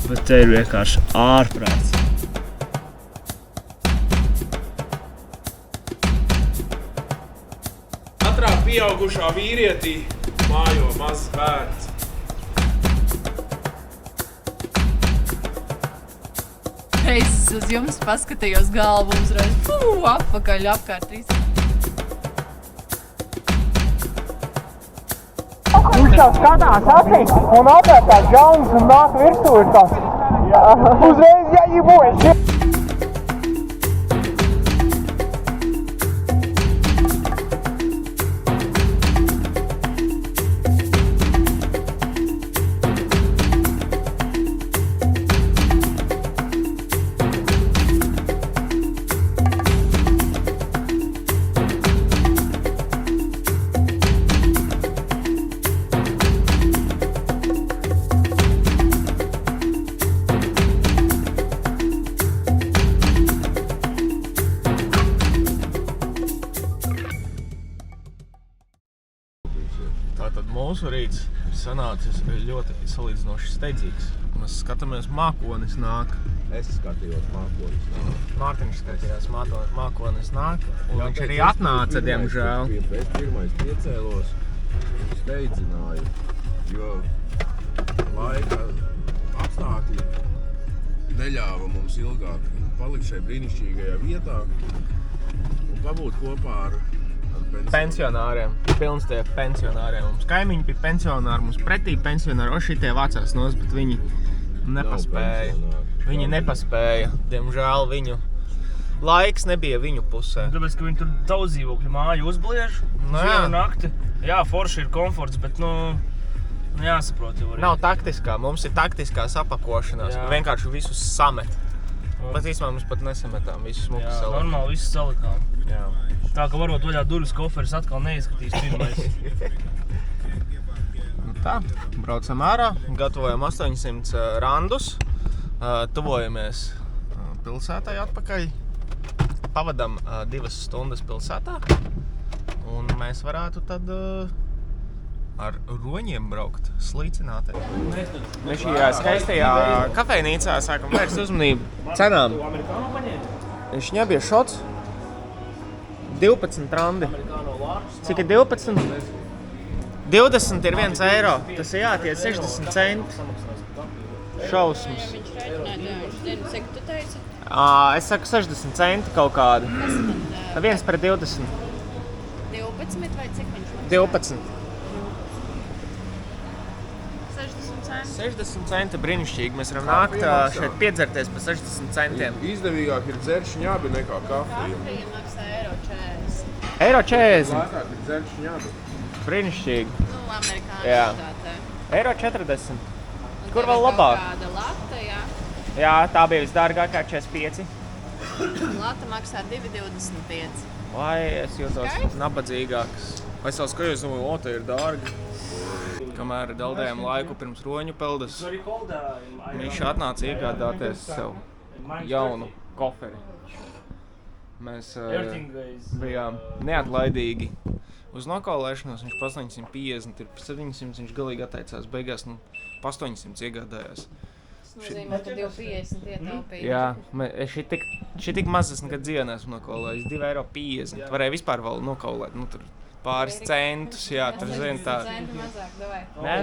Bet te ir vienkārši ārprāts. Katrā pieaugušā vīrietī mājo mazs bērns. Reizes uz jums paskatījos galvu uzreiz, apakaļ apkārt visu. Viņš tā skatās acīs un atvērtās žaunas un nāk virsū ir tas. Uzreiz jāībojas. Tātad mūsu rīts sanācis ļoti salīdzinoši steidzīgs. Mēs skatāmies mākonis nāk. Es skatījos mākonis nāk. Mārtiņš skatījās mākonis nāk. Un viņš arī atnāca, diemžēl. Es pirmais piecēlos un steidzināju, jo laika apstākļi neļāva mums ilgāk palikt šai brīnišķīgajā vietā un pabūt kopā ar pensionāriem. Pilns tie pensionāriem. Mums kaimiņi bija pensionāri, mums pretī pensionāri. O šitie vācās nos, bet viņi nepaspēja. Viņi nepaspēja. Diemžēl viņu laiks nebija viņu pusē. Tāpēc, ka viņi tur daudz dzīvokļu māju uzbliež. Vienu nakti. Jā, forši ir komforts, bet, jāsaprot jau arī. Nav taktiskā. Mums ir taktiskā sapakošanās. Jā. Vienkārši visus samet. Bet īstenībā mums pat nesametām. Visus smuki Jā, salikām. normāli visus salikām. Jā. Tā, ka varot vaļā durvis koferis atkal neizskatīs pirmais. Tā, braucam ārā, gatavojam 800 randus, tuvojamies pilsētai atpakaļ, pavadam 2 stundas pilsētā, un mēs varētu tad ar roņiem braukt, slīcināt. Mēs šajā skaistajā kafejnīcā sākam vērst uzmanību cenām. Viņš nebija šots. 12 randi. Cik ir 12? 20 ir 1 eiro. Tas ir tie 60 centi. Šausmas. Viņš rēķināja, viņš zina, cik tu teici? Es saku 60 centi kaut kādi. 1 pret 20. 12 vai cik viņš maksā? 12. 60 centi. 60 centi brīnišķīgi. Mēs varam nākt šeit piedzerties par 60 centiem. Izdevīgāk ir dzeršņābi nekā kafija. Kafija maksā €40. Eiro 40. Lētāk ir dzeršņābi. Brīnišķīgi. Amerikāņu Jā. štātē. Eiro 40. Un Kur tev vēl ir labāk? kaut kāda lata, jā. Jā, tā bija visdārgākā 45. Lata maksā 2,25. Vai es jūtos Skaisti. nabadzīgāks? Vai es vēl skatījos, domāju, te ir dārgi. Kamēr deldējām laiku pirms roņu peldes, viņš atnāca iegādāties sev jaunu koferi. Mēs bijām neatlaidīgi uz nokaulēšanos. Viņš pa 850 ir, pa 700 viņš galīgi atteicās. Beigās pa 800 iegādājās. Tas nozīmē, ka 2,50 ietaupīja. Jā, šī tik maz es nekad dzīvē neesmu nokaulējis. 2,50 €. Varēja vispār vēl nokaulēt. Tur pāris centus, jā, tur zini tā. Centi mazāk, davai. Nē,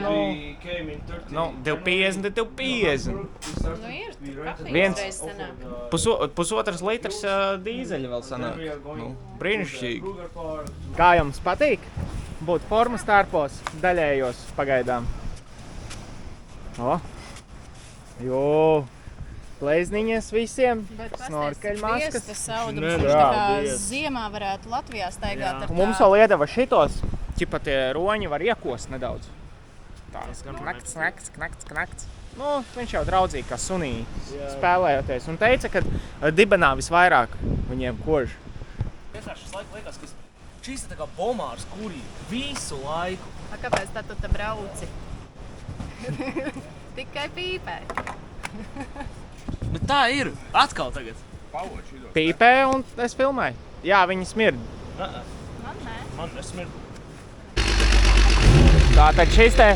2,50 ir 2,50. Nu ir, kafijas Viens. reiz sanāk. Pusotras litras dīzeļa vēl sanāk. Brīnišķīgi. Kā jums patīk būt formas tārpos daļējos pagaidām? Jo, pleizniņas visiem, snorkeļmaskas. Sviesta saudums, viņš tā kā ziemā varētu Latvijā staigāt ar Un mums vēl iedeva šitos, ķipa tie roņi var iekost nedaudz. Tā, knakts. Nu, viņš jau draudzīgi kā sunī spēlējoties un teica, ka dibenā visvairāk viņiem kož. Šis laiku liekas, ka šīs ir tā kā bomārs, kuri visu laiku. A, kāpēc tā tu te brauci? Tikai pīpē. Bet tā ir. Atkal tagad. Pīpē un es filmēju. Jā, viņi smird. Man nē. Man nesmird. Tātad šis te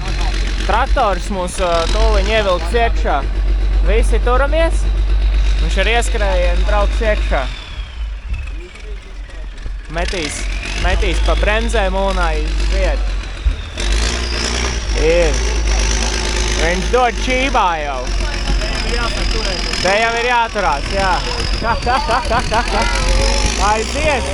traktors mūs tūliņ ievilks iekšā. Visi turamies. Viņš ar ieskrējienu brauks iekšā. Metīs pa bremzēm un aiziet. Ir. Viņš dod čībā jau. Te jau ir jāturās, jā. Aiziet!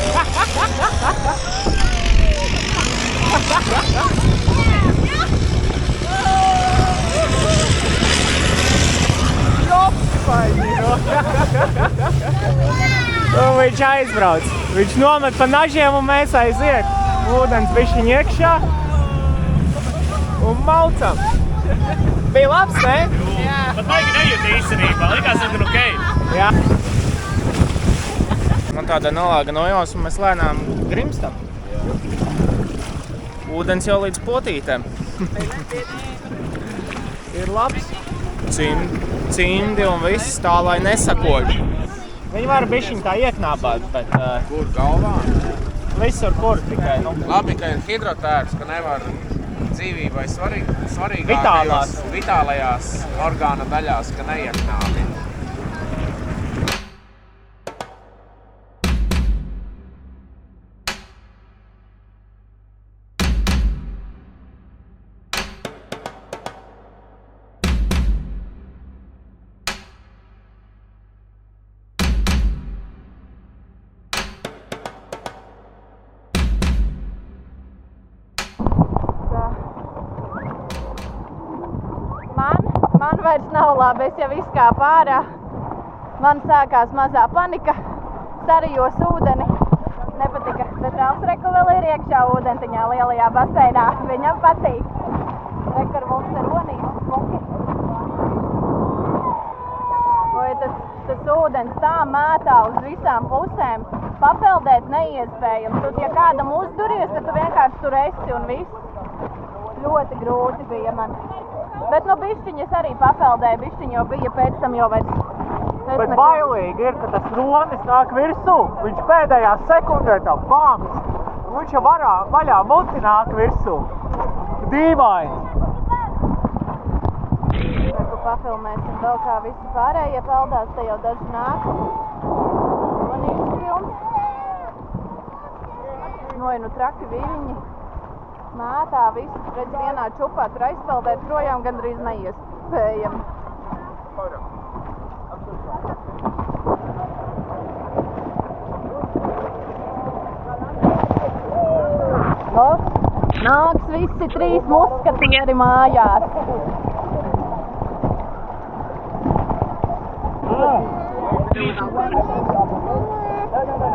Viņš aizbrauc. Viņš nomet pa nažiem un mēs aiziet. Ūdens bišķiņ iekšā. Un maucam. Bija labs, ne? Jā. Pat baigi nejūti īstenībā, likās ir okei. Jā. Man tāda nolāga nojos un mēs lēnām grimstam. Ūdens jau līdz potītēm. Ir labs. Cimdi un viss tā, lai nesakoļ. Viņi var bišķiņ tā ieknābāt, bet... Kur galvā? Visur kur tikai, nu. Labi, ka ir hidrotērps, ka nevar dzīvībai vitālajās orgāna daļās, ka neieknābi. Man vairs nav labi, es jau izkāpu ārā. Man sākās mazā panika, sarījos ūdeni. Nepatika, bet Rāls Reku vēl ir iekšā ūdentiņā lielajā baseinā. Viņam patīk. Rekar mums ir ronīgi, smuki. Vai tas ūdens tā mētā uz visām pusēm. Papeldēt neiespējams. Tur, ja kādam uzduries, tad tu vienkārši tur esi un viss. Ļoti grūti bija man. Bet nu bišķiņi es arī papeldēju, bišķiņi jau bija, pēc tam jau vairs. Bet bailīgi ir, ka tas ronis nāk virsū. Viņš pēdējā sekundē tā bams. Viņš jau vaļā muti nāk virsū. Dīvaini. Reku pafilmēsim vēl kā visi pārējie peldās, te jau daži nāk. Ronīšu films. Nu traki viļņi. Mētā visus redz vienā čupā, tur aizpeldēt projām gandrīz neiespējami. Nāks visi 3 muskatieri mājās.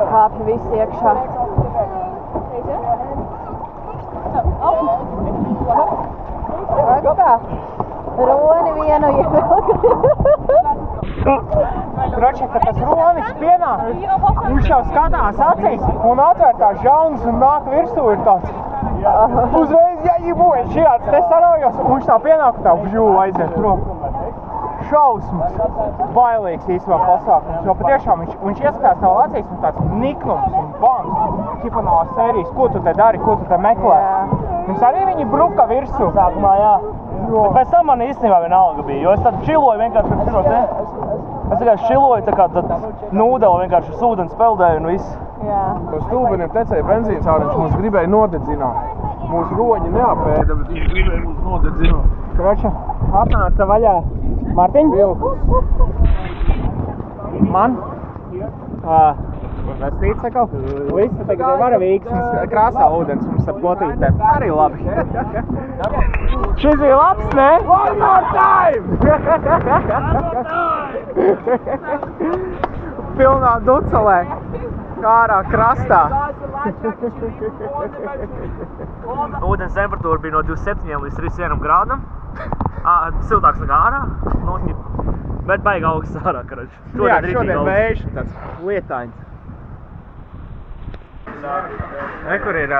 Kāpj visi iekšā. Kā? Roni vienu Kroči, ka tas ronis pienāk, viņš jau skatās acīs un atvērtās žaunas un nāk virsū ir tāds. Uzreiz, ja būs šiāds, te sarojos, un viņš tā pienāk un tā aiziet prom. Šausmas. Bailīgs īstenībā pasākums, jo patiešām viņš ieskatās tev acīs un tāds niknums un bams. Ķipa no sērijas, ko tu te dari, ko tu te meklē. Mums arī viņi bruka virsū. Sākumā, jā. Bet pēc tam man īstenībā vienalga bija, jo es tad čiloju vienkārši ar širot, ne? Es vienkārši čiloju tā kā tad nūdeli vienkārši ar ūdens peldēju un viss. Jā. Uz stūbeniem tecēja benzīns ārā, viņš mums gribēja nodedzināt. Mūsu roņi neapēda, bet viņš gribēja mums nodedzināt. Kroči, atnāca vaļā. Mārtiņ? Man? Vestīts sakal? Visi tagad ir varavīgs krāsā ūdens mums ap gotītēm. Arī labi. Šis bija labs, ne? One more time! Pilnā ducelē. Ārā krastā. Ūdens temperatūra bija no 27 līdz 31 grādam. Siltāks nekā ārā. Bet baigi augsts ārā, karač. Jā, šodien vējš tāds lietains. Kur ir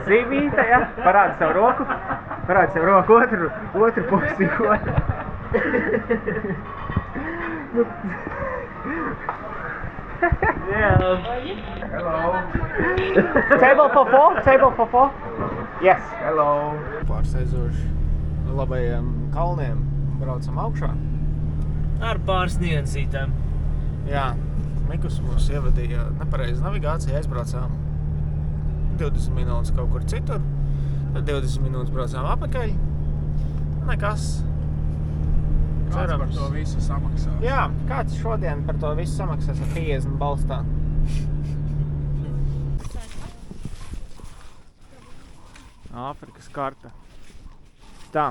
zīvīte, ja? Parādi savu roku. Parādi savu roku otru pusi. Yeah. Hello. Table for four? Yes. Hello. Pārsteidzoši labajiem kalniem braucam augšā. Ar pāris niansītēm. Jā, Mikus mūs ievadīja nepareizi navigācija, aizbraucām 20 minūtes kaut kur citur, tad 20 minūtes braucām apakaļ. Nekas. Kāds par to visu samaksā? Jā, kāds šodien par to visu samaksās ar 50 balstā? Āfrikas karta. Tā,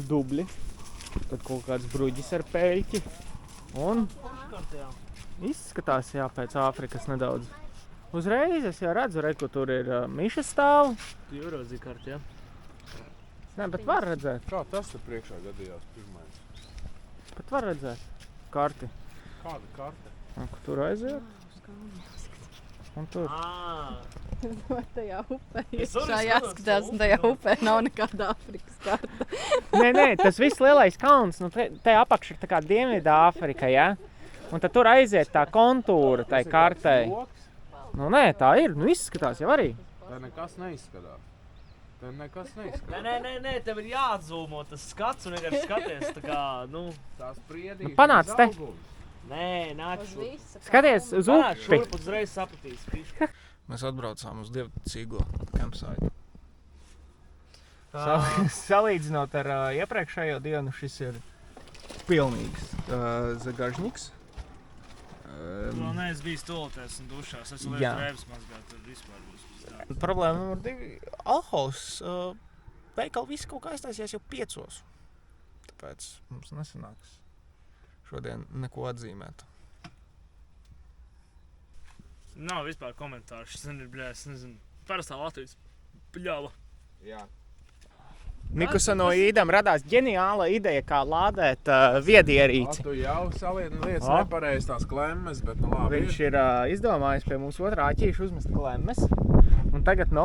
dubļi, tad kaut kāds bruģis ar peļķi un izskatās, jā, pēc Āfrikas nedaudz. Uzreiz es jau redzu, ka tur ir miša stāvu. Tu jau redzi karti, jā? Nē, bet var redzēt. Kā tas te priekšā gadījās pirmais? Bet var redzēt karti. Kāda karte? Un, tur aiziet. Un tur. Tajā upē iekšā jāskatās, un tajā upē nav nekāda Āfrikas karta. Nē, tas viss lielais kalns, nu te apakš ir tā kā Dienvidā Āfrika, ja? Un tad tur aiziet tā kontūra tai kartei. Nu nē, tā ir, nu izskatās jau arī. Tā nekas neizskatās. Nē, tev ir jāatzūmo tas skats un vienkārši skaties tā kā, nu... Tās priedīšas. Nu, panāc te. Nē, nāk šurp. Skaties uz Panāc upi. šurp, uzreiz sapratīs. Mēs atbraucām uz dievticīgo campsite. Salīdzinot ar iepriekšējo dienu, šis ir pilnīgs zagažņiks. Nu, nē, es biju stolotēs un dušās. Es vēl drēbes mazgāt, tad vispār būs pēc. Problēma numur 2. Alkohols. Veikali viss kaut kā aiztaisies jau 5. Tāpēc mums nesanāks šodien neko atzīmēt. Nav vispār komentāru. Šis ir, bļēs, nezinu, parastā Latvijas pļava. Jā. Mikusa no Īdam radās ģeniāla ideja, kā lādēt viedierīci. Tu jau saliedni lietas nepareiz tās klemmes, bet nu labi. Viņš ir izdomājis pie mūsu otrā āķīša uzmest klemmes. Un tagad,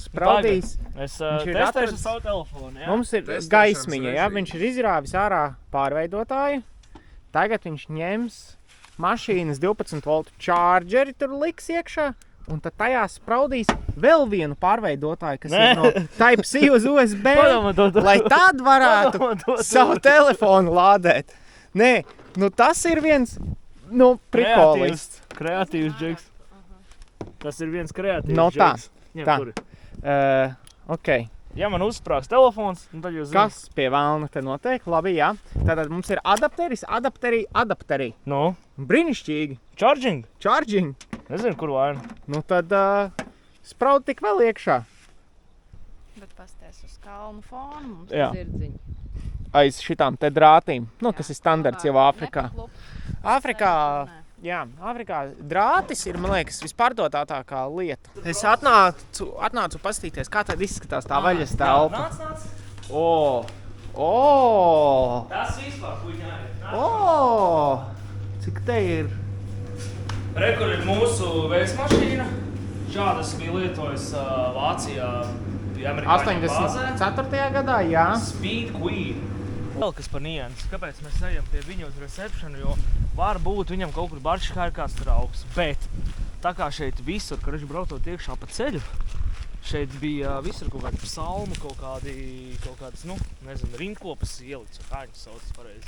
spraudīs. Es testēšu savu telefonu, jā? Mums ir gaismiņa, jā? Viņš ir izrāvis ārā pārveidotāju. Tagad viņš ņems mašīnas 12 voltu čārģeri tur liks iekšā. Un tad tajā spraudīs vēl vienu pārveidotāju, kas ir no Type-C uz USB, lai tad varētu savu telefonu lādēt. Nē, nu tas ir viens, prikolists. Kreatīvs džeks. Tas ir viens kreatīvs no tā, džeks. tā. Ok. Ja man uzsprāgs telefons, tad jūs zināt. Kas pie vēlna te notiek? Labi, jā. Tātad mums ir adapteri. Nu? Brīnišķīgi. Charging? Nezinu, kur vaina. Nu tad spraud tik vēl iekšā. Bet pasties uz kalnu fonu, mums Jā. ir zirdziņi. Aiz šitām te drātīm, kas ir standarts jau Āfrikā. Āfrikā drātis ir, man liekas, vispārdotātākā lieta. Es atnācu pastīties, kā tad izskatās tā vaļas telpa. Nāc. Tas vispār, puiņāji. Cik te ir? Rekur ir mūsu veidsmašīna. Šādas bija lietojis Vācijā pie amerikāņu bāzē. 84. gadā, jā. Speed Queen. Vēl kas par nianses. Kāpēc mēs ejam pie viņa uz recepšanu, jo var būt viņam kaut kur Barškā ir kāds trauks. Bet tā kā šeit visur, kad viņš braucot iekšā pa ceļu, šeit bija visur kaut kādi psalmu, kaut kādas, nezinu, rindkopas ielikts, kā viņas sauc pareizi.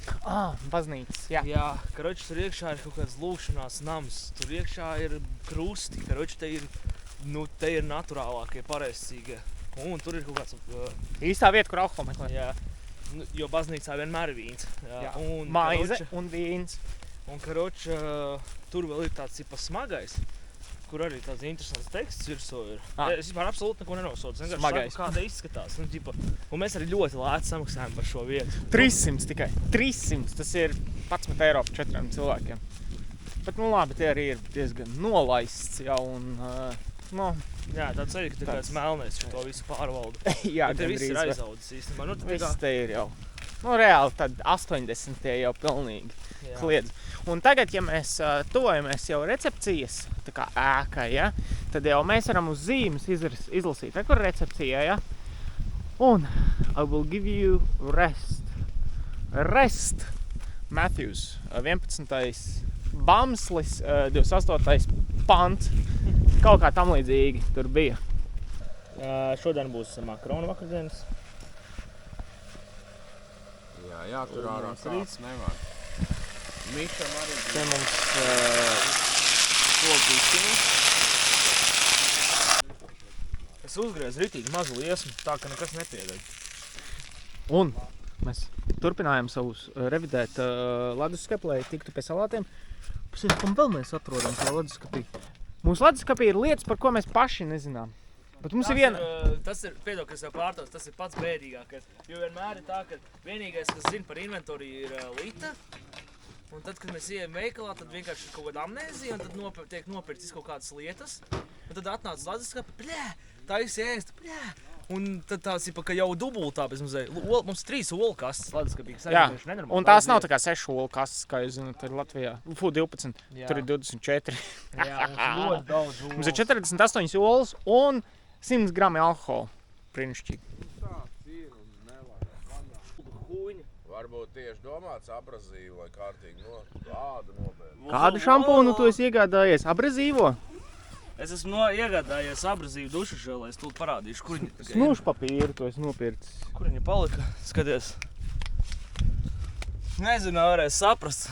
Baznīcas, jā. Jā, karoči, tur iekšā ir kaut kāds lūkšanās nams, tur iekšā ir krusti, karoči, te ir naturālākie, pareizcīgie. Un tur ir kaut kāds... Īstā vieta, kur alkoholu meklē. Jā, jo baznīcā vienmēr ir vīns. Jā, un maize un vīns. Un, karoči, tur vēl ir tāds smagais, kur arī tāds interesants teksts virsū ir. Es vispār absolūti neko nenosaucu. Smagais. Kāda izskatās. Un mēs arī ļoti lēti samaksājam par šo vietu. 300 tikai. 300. Tas ir 11 eiro par 4 cilvēkiem. Bet, labi, tie arī ir diezgan nolaists jau un, Jā, tā ceļa, ka kāds melnais šo visu pārvalda. Jā, te viss ir aizaudzis īstenībā. Viss te ir jau. Reāli tad 80 jau pilnīgi kliedz. Un tagad, ja mēs tuvojamies jau recepcijas tā kā ēkai, ja, tad jau mēs varam uz zīmes izlasīt. Kur recepcija, ja? Un I will give you rest. Rest. Matthews, 11. Bamslis, 28. pants. Kaut kā tam līdzīgi tur bija. Šodien būs makaronu vakardienas. Jā, tur ārā kāds nevar. Te mums kopīšķiņu. Es uzgriezu ritīgi mazu liesmu, tā ka nekas nepiedeg. Un mēs turpinājām savus revidēt leduskapi, lai tiktu pie salātiem. Pasies, kam vēl mēs atrodam savā leduskapī? Mūsu leduskapī ir lietas, par ko mēs paši nezinām. Bet mums ir viena... Tas ir, piedod, kas jau pārtauc, tas ir pats bēdīgākais. Jo vienmēr ir tā, ka vienīgais, kas zina par inventoriju, ir Lita. Un tad, kad mēs ejam veikalā, tad vienkārši ir kaut kāda amnēzija, un tad tiek nopircis kaut kādas lietas. Un tad atnāc leduskapi, tā ir ēst, un tad tās ir ka jau dubultā bez mazai. Mums 3 olu kastes leduskapī, kas aizvieši nenormāli. Un tās nav tā kā 6 olu kastes, kā jūs zināt, ir Latvijā. 12, tur ir 24. Jā, mums ļoti daudz olu. Mums ir 48 olas un 100 grami alkohola. Brīnišķīgi. Varbūt tieši domāts abrazīvu, lai kārtīgi ādu nobēd. Kādu šampūnu tu esi iegādājies? Abrazīvo? Es esmu iegādājies abrazīvu dušu želu, es tūlīt parādīšu, kur viņi tagad ir. Snūšu papīru tu esi nopircis. Kur viņi palika? Skaties. Nezinu, varēs saprast.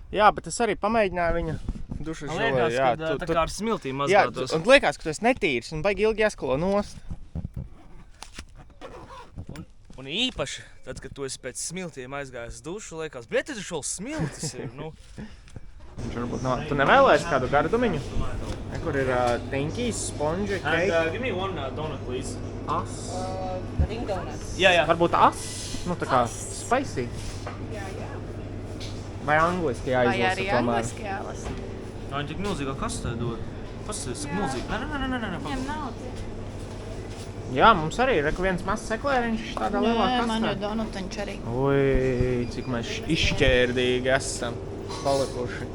Jā, bet es arī pamēģināju viņa dušu želu. Liekas, ka tā kā ar smiltīm mazgātos. Jā, un liekas, ka tu esi netīrs un baigi ilgi jāskalo nost. Un īpaši, tad, kad tu esi pēc smiltīm aizgājis dušu, liekas, bet tas vēl smiltis ir, nu. Viņš varbūt nav. Tu nevēlēsi kādu gardumiņu? Kur ir tiņķīs, sponži, keiki? Give me one donut, please. As. Ring donuts. Jā. Varbūt as? Nu tā kā spicy. Vai angliski jāizlasa tomēr? Vai arī angliski jālasa? Viņi tik milzīgā kastē dod. Pasties, cik milzīgi. Nē. Viņam nav. Jā, mums arī ir viens mazs seklēriņš tādā lielā kastē. Man ir donutiņš arī. Ui, cik mēs izšķērdīgi esam palikuši.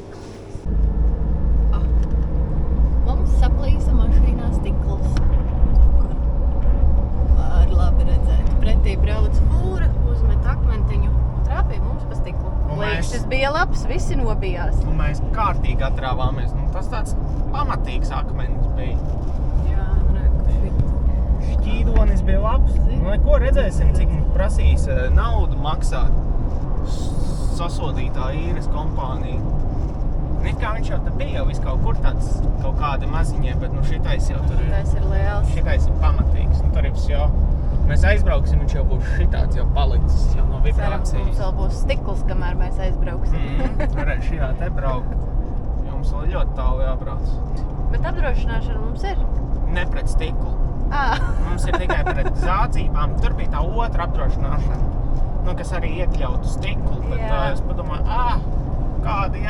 Mums saplīsa mašīnā stikls. Var labi redzēt. Pretī brauc fūra, uzmet akmentiņu un trāpīja mums pa stiklu. Līkšķis bija labs, visi nobijās. Un mēs kārtīgi atrāvāmies. Nu, tas tāds pamatīgs akmenis bija. Jā, rekuši. Šķīdonis bija labs. Nu, neko redzēsim, cik mums prasīs naudu maksāt sasodītā īres kompānija. It kā viņš jau te bija jau kaut kur tāds, kaut kādi maziņie, bet nu šitais jau tur ir. Tas ir liels. Šitais ir pamatīgs. Nu, tur ir jau, mēs aizbrauksim, viņš jau būs šitāds jau palicis, jau no Ceram, vibrācijas. mums vēl būs stikls, kamēr mēs aizbrauksim. Varēs šajā te braukt. Jums vēl ļoti tālu jābrauc. Bet apdrošināšana mums ir. Ne pret stiklu. Mums ir tikai pret zādzībām. Tur bija tā otra apdrošināšana, nu, kas arī iekļautu stiklu. Bet es padomāju, kāda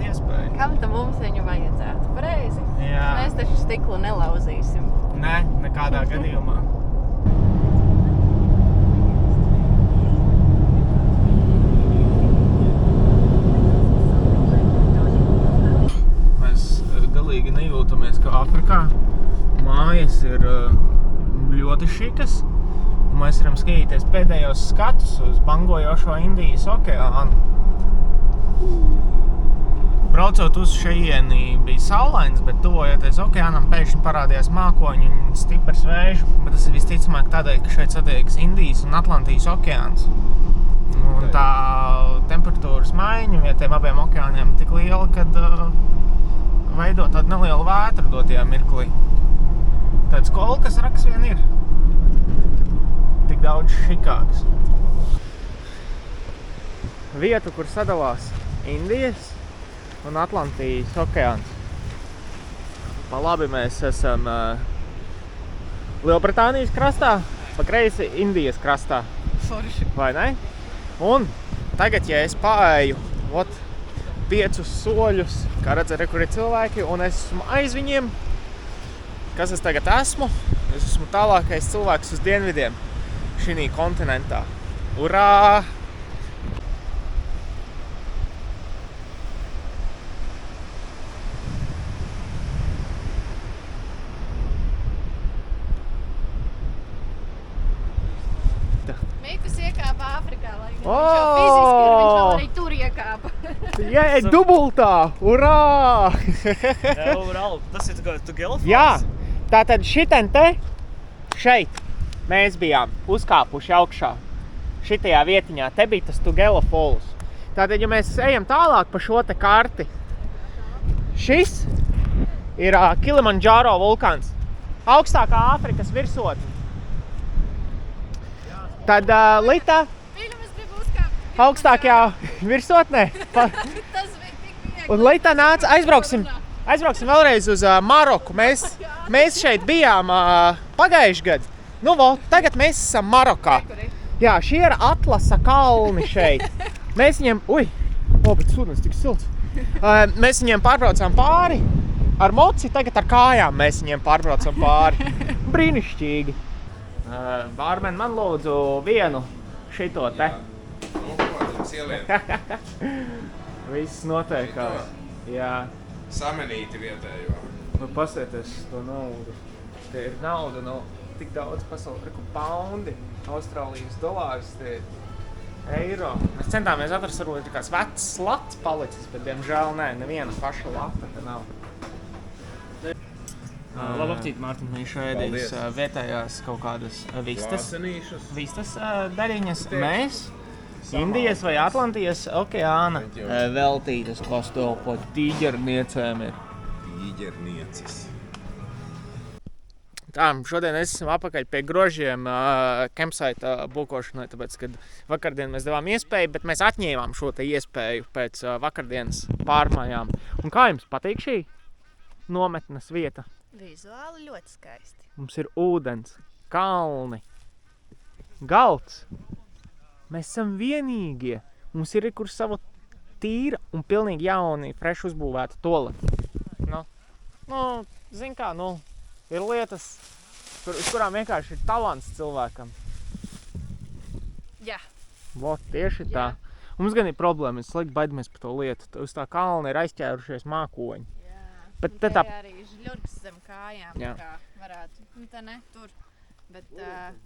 iespēja. Kam tam mums viņu vajadzētu? Pareizi. Jā. Mēs taču stiklu nelauzīsim. Nē, nekādā gadījumā. Mēs galīgi nejūtamies kā Afrikā. Mājas ir ļoti šikas. Un mēs varam skatīties pēdējos skatus uz bangojošo Indijas okeānu. Braucot uz šeieni bija saulains, bet tuvojoties okeānam pēkšņi parādījās mākoņi un stiprs vējš, bet tas ir visticamāk tādēļ, ka šeit satiekas Indijas un Atlantijas okeāns. Un tā temperatūras maiņa vietiem abiem okeāniem tik liela, kad veido tādu nelielu vētru dotajā mirklī. Tāds kolkas raks vien ir. Tik daudz šikāks. Vieta, kur sadalās Indijas un Atlantijas okeāns. Pa labi mēs esam Lielbritānijas krastā, pa kreisi Indijas krastā. Vai ne? Un tagad, ja es paēju 5 soļus, kā redzat, kur ir cilvēki, un es esmu aiz viņiem, kas es tagad esmu? Es esmu tālākais cilvēks uz dienvidiem šī kontinentā. Urā! Mikus iekāpa Āfrikā, lai viņš jau fiziski ir, viņš vēl arī tur iekāpa. Jā, dubultā! Urā! Tas ir Tugelafons? Jā, tātad šitien te, šeit, mēs bijām uzkāpuši augšā. Šitajā vietiņā, te bija tas Tugela Falls. Tātad, ja mēs ejam tālāk pa šo te karti, šis ir Kilimandžaro vulkāns, augstākā Āfrikas virsotne. Tad Lita augstākajā virsotnē. Un Lita nāca, aizbrauksim vēlreiz uz Maroku. Mēs šeit bijām pagājuši gadu. Nu, tagad mēs esam Marokā. Jā, šie ir Atlasa kalni šeit. Mēs viņiem, bet sūdens tik silts. Mēs viņiem pārbraucām pāri ar moci, tagad ar kājām mēs viņiem pārbraucam pāri. Brīnišķīgi. Bārmen, man lūdzu vienu šito te. Viss noteikās. Jā. Samenīti vietējo. Pasieties to naudu. Te ir nauda, tik daudz pasauli, paundi, Austrālijas dolārs, te eiro. Mēs centāmies atrast, varbūt kāds vecs lats palicis, bet diemžēl neviena paša lata te nav. Labu aptīt, Mārtiņ. Viņš ēdīs vietējās kaut kādas vistas daļiņas. Mēs, Indijas vai Atlantijas okeāna veltītas kostolpo tīģerniecēm ir. Tīģernieces. Tā, šodien es esmu apakaļ pie grožiem campsite bukošanai, tāpēc, kad vakardien mēs devām iespēju, bet mēs atņēmām šo te iespēju pēc vakardienas pārmājām. Un kā jums patīk šī nometnes vieta? Vizuāli ļoti skaisti. Mums ir ūdens, kalni, galds. Mēs esam vienīgie. Mums ir kur savu tīra un pilnīgi jauni, freši uzbūvēta toleti. Zin kā, ir lietas, uz kurām vienkārši ir talants cilvēkam. Jā. Tieši tā. Mums gan ir problēma, mēs slikti baidamies par to lietu. Uz tā kalna ir aizķērušies mākoņi. Jā. Bet te arī žļurks zem kājām, jā. Kā varētu. Tā ne tur. Bet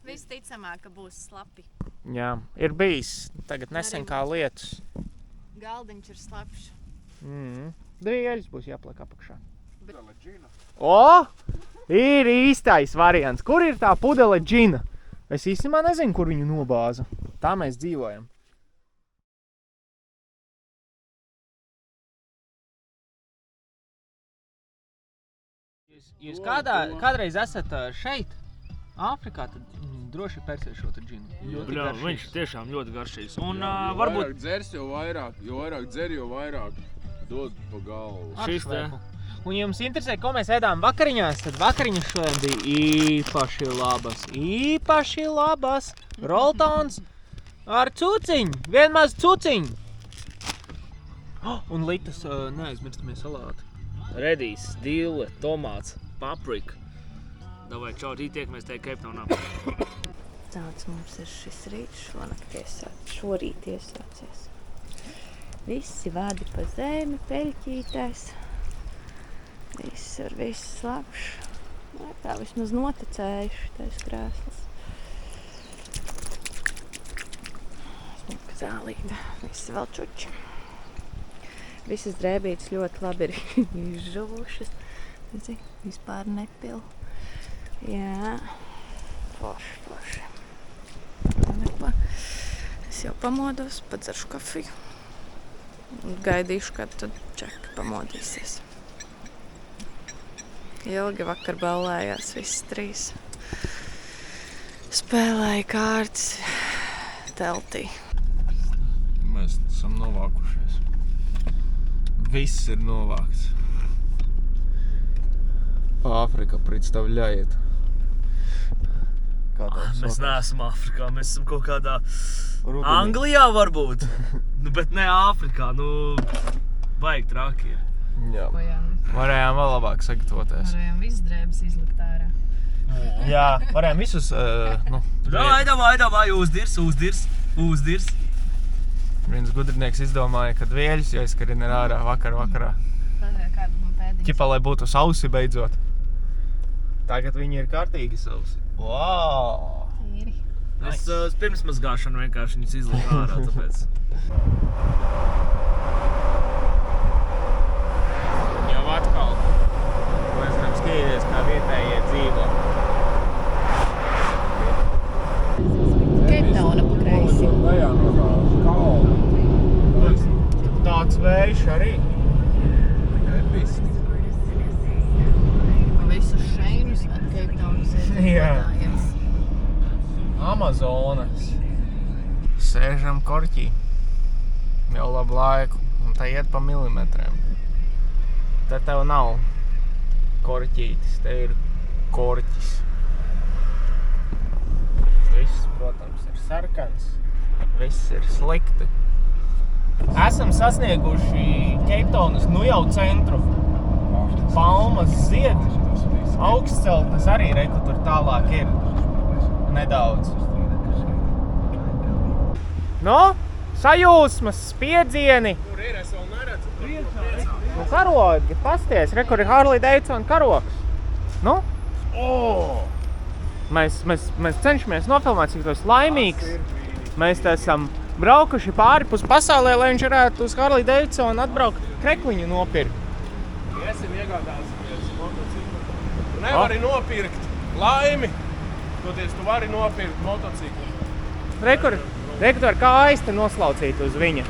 visticamāk, ka būs slapi. Jā, ir bijis tagad nesen kā lietus. Galdiņš ir slapšs. Dvieļas būs jāpliek apakšā. Ir īstais variants. Kur ir tā pudele džina? Es īstenībā nezinu, kur viņu nobāza. Tā mēs dzīvojam. Jūs kādreiz esat šeit, Āfrikā, tad droši pērsiet šo te džinu. Viņš tiešām ļoti garšīgs. Un Jo varbūt vairāk dzers, jo vairāk dzer, jo vairāk dod pa galvu. šis te... Un jums interesē, ko mēs ēdām vakariņās, tad vakariņas šodien bija īpaši labas. Roltons ar cuciņu, vienmaz cuciņu. Un Litas, neaizmirstamies salāti. redīs, dille, tomāts, paprika. Davai, čau, rīt tiekamies te Keiptaunā. Tāds mums ir šis rīts, šorīt iesācies. Visi vadi pa zemi, peļķītēs. Viss labs. Tā vismaz noticējuši, tais krēsls. Smuka zālīta, visi vēl čuči. Visas drēbītes ļoti labi ir izžuvušas. Vispār nepil. Jā, forši. Es jau pamodos, padzeršu kafiju. Gaidīšu, kad tad Čeka pamodīsies. Ilgi vakar ballējās viss trīs. Spēlēja kārtas teltī. Mēs esam novākušies. Viss ir novākts. Āfrika, представляет. Mēs neesam Āfrikā, mēs esam kaut kādā Anglijā varbūt. Bet ne Āfrikā, baigi traki ir. Jā. Varējām vēl labāk sagatavoties. Varējām visas drēbes izlikt ārā. Jā, varējām visus, Davai, uzdirs. Viens gudrinieks izdomāja, ka dvieļus jāizkarina ārā vakarā. Kādu man pēdiņas. Ķipā, lai būtu sausi beidzot. Tagad viņi ir kārtīgi sausi. Wow! Tīri. Es pirms mazgāšanu vienkārši viņus izliku ārā, tāpēc. Jau atkal. Mēs varam skatīties, kā vietējie dzīvo. Keiptauna pa kreisi. Lejā no tā kalna. gaiši arī. Visus šeinus ar Cape Townas iedzīvotājiem. Amazonas. Sēžam korķī. Jau labu laiku. Un tā iet pa milimetriem. Te tev nav korķītis. Te ir korķis. Viss, protams, ir sarkans. Viss ir slikti. Esam sasnieguši Cape Townas nu jau centru. Palmas zied. Augstceltnes arī reku tur tālāk ir. Nedaudz. No, sajūsmas, spiedzieni. Kur ir? Es vēl neredzu. Nu, karogi, pasties, re, kur ir Harley Davidson karogs. Nu? Mēs cenšamies nofilmēt, cik tos laimīgs. Mēs te esam braukuši pāri pus pasaulē, lai viņš varētu uz Harley Davidson atbraukt krekliņu nopirkt. Iesim iegādāsimies motociklu. Tu nevari nopirkt laimi, toties tu vari nopirkt motociklu. Re, kur var kājas te noslaucīt uz viņa.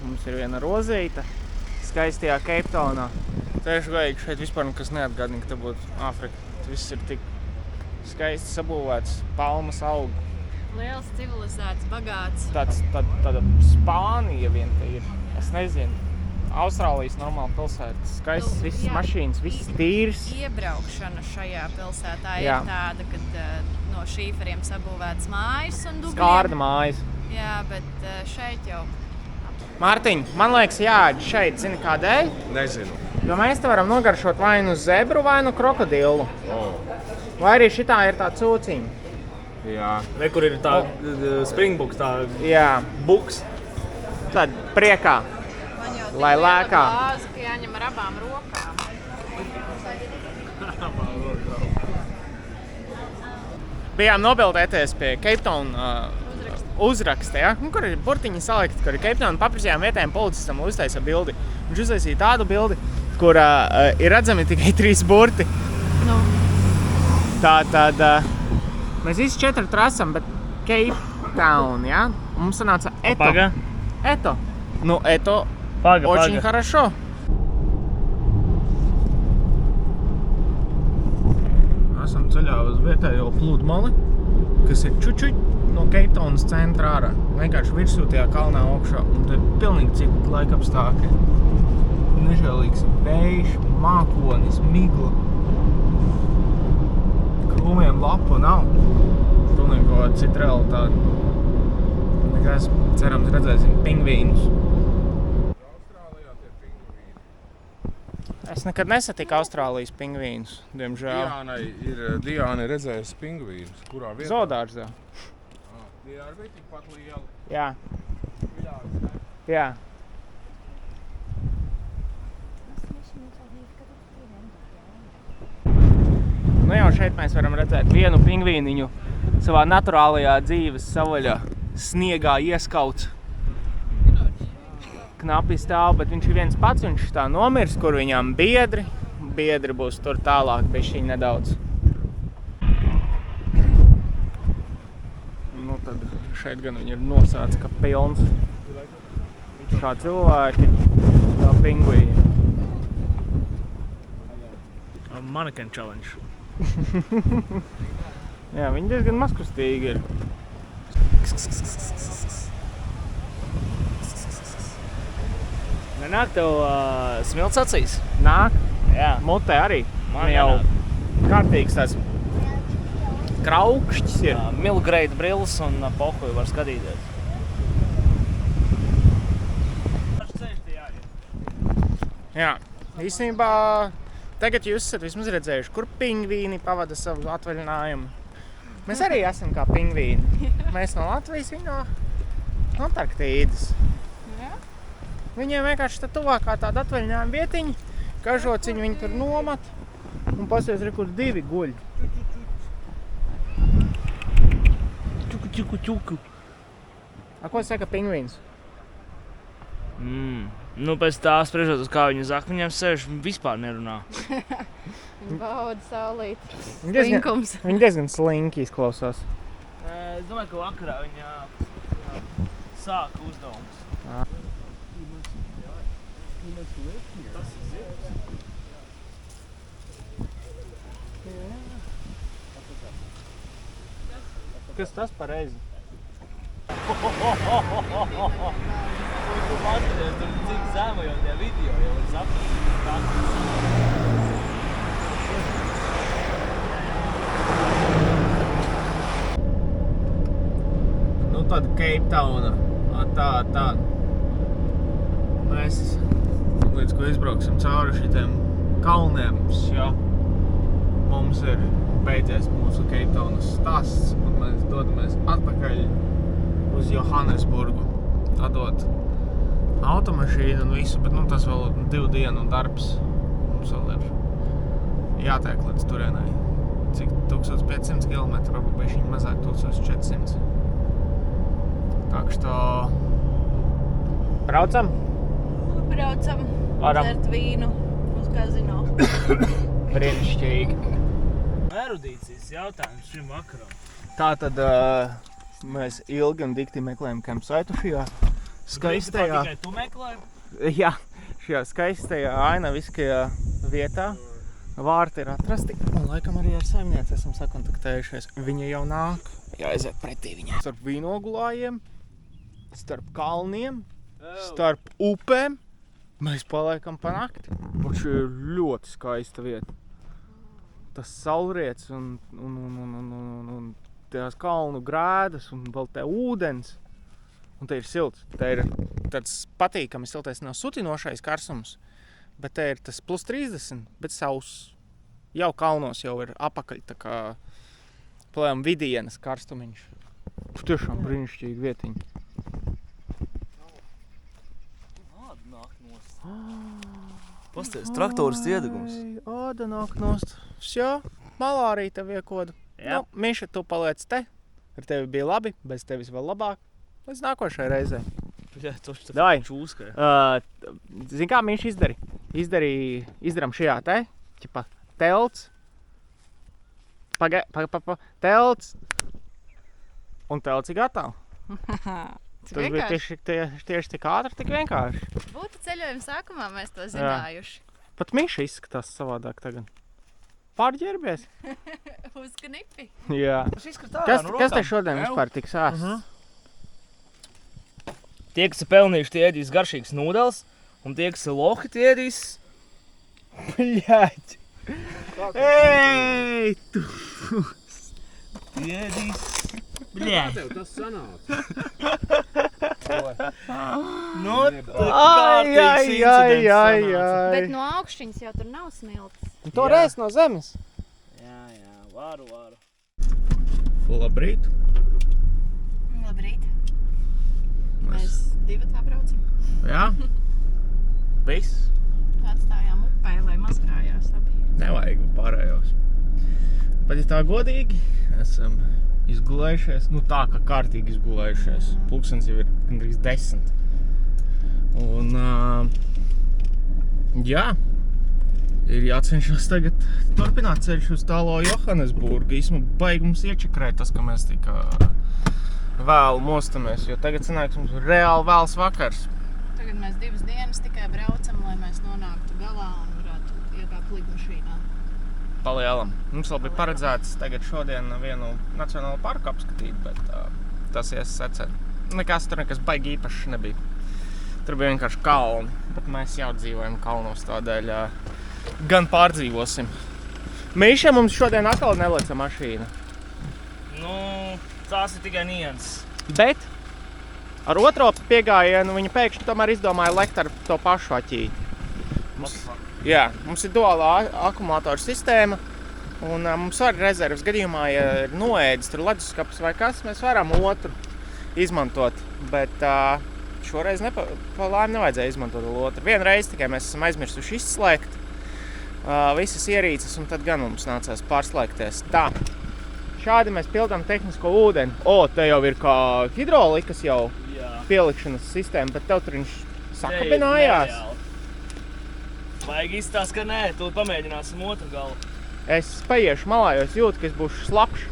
Mums ir viena rozīta skaistajā Cape Townā. Tieši vajag šeit vispār nekas neatgādina, ka te būtu Āfrika. Viss ir tik skaisti sabūvēts, palmas aug. Liels, civilizēts, bagāts. Tāda Spānija vien te ir. Es nezinu. Austrālijas normāla pilsēta. Skaists, visas mašīnas, viss tīrs. Iebraukšana šajā pilsētā Jā. ir tāda, kad no šīferiem sabūvētas mājas un dubļiem. Skārda mājas. Jā, bet šeit jau. Mārtiņ, man liekas jāēd šeit, zini kādēļ? Nezinu. Jo mēs te varam nogaršot vai nu zebru, vai nu krokodilu. Vai arī šitā ir tā cūciņa. Jā. Re, kur ir tā springbuks, tā Jā, buks. tad priekā. Man jau Lai lēkā. glāzi, ka jāņem ar abām rokām. Bijām nobildēties pie Cape Town uzraksta, ja? Kur ir burtiņi salikti, kur ir Cape Town, paprasījām vietējiem policistam uztaisa bildi. Viņš uztaisīja tādu bildi, kur ir redzami tikai 3 burti. Nu. Tātad mēs visi 4 trasam, bet Cape Town, ja? Mums sanāca Eto. Paga. Eto. Nu, Eto очень Paga. хорошо. Esam ceļā uz vietējo pludmali, kas ir čučuļ no Cape Townas centra ārā. Vienkārši virsū tajā kalnā augšā. Un te ir pilnīgi citi laika apstākļi. Nežēlīgs vējš, mākonis, migla. Krūmiem lapu nav. Pilnīgi kaut kāda cita realitāte. Nekas, cerams, redzēsim pingvīnus. Austrālijā tie pingvīni. Es nekad nesatiku Austrālijas pingvīnus, diemžēl. Diāna ir redzējusi pingvīnus. Kurā vietā? Zoodārzā. Tie arī bija tikpat lieli. Jā. Jā. Nu jau šeit mēs varam redzēt vienu pingvīniņu savā naturālajā dzīves savaļā. Sniegā ieskauts. Knapi stāv, bet viņš ir viens pats, viņš tā nomirs, kur viņam biedri. Biedri būs tur tālāk, bišķiņ nedaudz. Nu tad šeit gan viņi ir nosāts, ka pilns. Kā cilvēki, kā pingvīni. Mannequin challenge. Jā, viņi diezgan mazkustīgi ir. Nenāk tev smilts acīs? Nāk, Jā. mutē arī. Man jau nenāk. kārtīgs tās kraukšķis ir. Milgrade brilles un pohuju var skatīties. Jā, īstenībā tagad jūs esat vismaz redzējuši, kur pingvīni pavada savu atvaļinājumu. Mēs arī esam kā pingvīni. Mēs no Latvijas, viņi no Antarktīdas. Jā. Viņiem vienkārši tā tuvākā tāda atvaļinājuma vietiņa, kažociņu viņi tur nomat un pasies, re, kur 2 guļ. Čuku. A, ko saka pingvīns? Nu, pēc tā spriežot uz kā viņu uz akmeņiem sēž, vispār nerunā. Viņi bauda saulīt. Viņi diezgan- Slinkums. Viņi diezgan slinki izklausās. Es domāju, ka vakarā viņa sāka uzdevumus. Kas tas pareizi? Tu paskaties, tur cik zema jau tie video, jau ir saprast. Nu tad Cape Townā. Tā. Mēs līdz ko izbrauksim cauri šitiem kalniem, jā. Mums ir beidzies mūsu Cape Townas stāsts, un mēs dodamies atpakaļ uz Johannesburgu. Atdot automašīnu un visu, bet tas vēl 2 dienu darbs. Mums vēl ir jātiek līdz turienai. Cik 1500 km, varbūt bišķiņ mazāk 1400. Tā braucam? Braucam, dzert vīnu uz kazino. Brīnišķīgi. Erudīcijas jautājums šim vakaram. Tātad mēs ilgi un dikti meklējam campsite šajā skaistajā... Tikai tu meklē? Jā, šajā skaistajā ainaviskajā vietā. Vārti ir atrasti, un laikam arī ar saimnieci esam sakontaktējušies. Viņa jau nāk. Jāaiziet pretī viņai. Starp vīnogulājiem, starp kalniem, starp upēm mēs paliekam pa nakti. Un šī ir ļoti skaista vieta. Tas saulriets un tās kalnu grēdas un vēl te ūdens. Un te ir silts. Te ir tāds patīkami siltais, nav sutinošais karsums, bet te ir tas plus 30, bet sauss. Jau kalnos jau ir apakaļ tā kā plējām vidienas karstumiņš. Tiešām brīnišķīgi vietiņi. Pasties, traktors iedegums. Āda nāk nost. Vsjo, malārija tev iekoda. Jā. Miša, tu paliec te. Ar tevi bija labi, bez tevis vēl labāk. Līdz nākošai reizei. Jā, toši tā Davai. čūskai. Zini, kā Miša izdarām šajā te, ķipa, telts. Telts. Un telts ir gatavs. Tas bija tieši tik ātri, tik vienkārši. Būtu ceļojuma sākumā mēs to zinājuši. Pat Miša izskatās savādāk tagad. Pārģērbies. Uz knipi. Jā. Kas te šodien vispār tiks ēsts? Tie, kas ir pelnījuši, tie ēdīs garšīgs nūdels, un tie, kas ir lohi, tie ēdīs... Bļaļ! Ej, tu! Tie ēdīs... Bļaļ! Tev tas sanāca. Nu, kārtīgs incidents sanāca. Bet no augšķiņas jau tur nav smilts. To reiz no zemes. Jā, varu. Labrīt. Labrīt. Mēs 2 tā braucam. Jā. Viss. Atstājām upē, lai mazgājās abi. Nevajag pārējos. Bet ja tā godīgi, esam izgulējušies. Nu tā, ka kārtīgi izgulējušies. Pulkstens jau ir gandrīz 10. Un jā, ir jācenšas tagad turpināt ceļš uz tālo Johannesburgu. Īsumā baigi mums iečakrēt tas, ka mēs tik vēlu mostamies, jo tagad sanāks mums reāli vēls vakars. Tagad mēs 2 dienas tikai braucam, lai mēs nonāktu galā un varētu iekāpt lidmašīnā. Palielam. Mums vēl bija paredzēts tagad šodien vienu nacionālu parku apskatīt, bet tas ies secen. Nekas baigi īpašs nebija. Tur bija vienkārši kalni, bet mēs jau dzīvojam kalnos, tādēļ gan pārdzīvosim. Mīša, mums šodien atkal neleca mašīna. Nu, tās ir tikai nianses. Bet ar otro piegājienu viņa pēkšņi tomēr izdomāja lekt ar to pašu aķī. Jā, mums ir duālā akumulātora sistēma, un mums var rezerves gadījumā, ja ir noēdis tur leduskapis vai kas, mēs varam otru izmantot, bet šoreiz pa laimi nevajadzēja izmantot otru. Vienreiz tikai mēs esam aizmirsuši izslēgt visas ierīces, un tad gan mums nācās pārslēgties. Tā, šādi mēs pildām tehnisko ūdeni. Te jau ir kā hidrolikas jau pielikšanas sistēma, bet tev tur viņš sakabinājās. Vajag izstāst, ka nē, tu pamēģināsim otru galu. Es paiešu malā, jo es jūtu, ka es būšu slapš.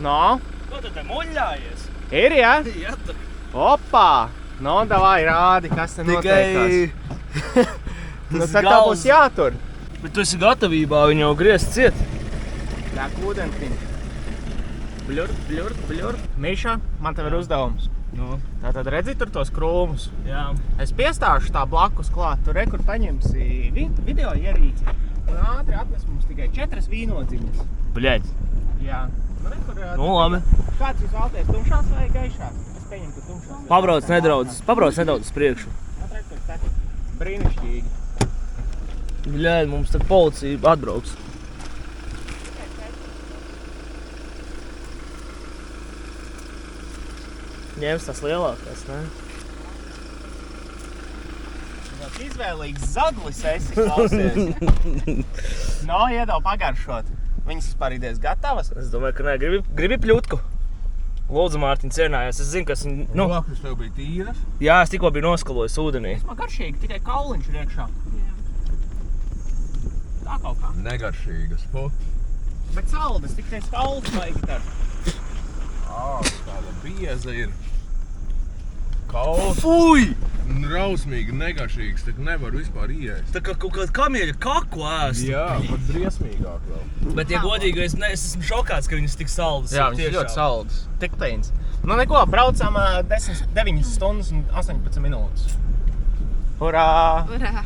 Nā? Ko tu te muļļājies? Ir, jā? Jā, tu. Opā! No, davai, rādi, kas te noteikās. Nu, tad tā būs jātur. Bet tu esi gatavībā, viņu jau griezt ciet. Nāk ūdentiņš. Bļurt. Miša, man tev ir uzdevums. Nu. Tātad redzi tur tos krūmus. Jā. Es piestāšu tā blakus klāt. Tur rekur paņemsi video ierīci. Un ātri atnes mums tikai 4 vīnodziņas. Bļaļ. Jā. Nu, rekur, Nu, labi. Kāds jūs vēlaties, tumšās vai gaišās? Es pieņemu, ka tumšās. Pabrauc nedaudz uz priekšu. Rekur, tā. Brīnišķīgi. Bļaļ, mums tad policija atbrauks. Ņems tas lielākais, ne? Tāds izvēlīgs zaglis esi, klausies. No, iedau pagaršot. Viņas vispār idejas gatavas? Es domāju, ka nē, gribi pļutku. Lūdzu, Mārtiņ, cienājās. Es zinu, kas viņi... Nu, Rokas tev bija tīras? jā, es tikko biju noskalojis ūdenī. Man garšīgi, tikai kauliņš ir iekšā. Tā kaut kā. Negaršīgas. Bet saldas, tikai kauls vajag tad. Tāda bieza ir. Kauls. Fui! Rausmīgi, negaršīgs, tak nevar vispār iēst. Tā kā kaut kāda kamieļa kaku ēst. Jā, pat briesmīgāk vēl. Bet, ja godīgi, es esmu šokāts, ka viņas tik saldas. Jā, viņas ļoti saldas. Tik plīns. Nu neko, braucām 9 stundas un 18 minūtes. Urā! Urā!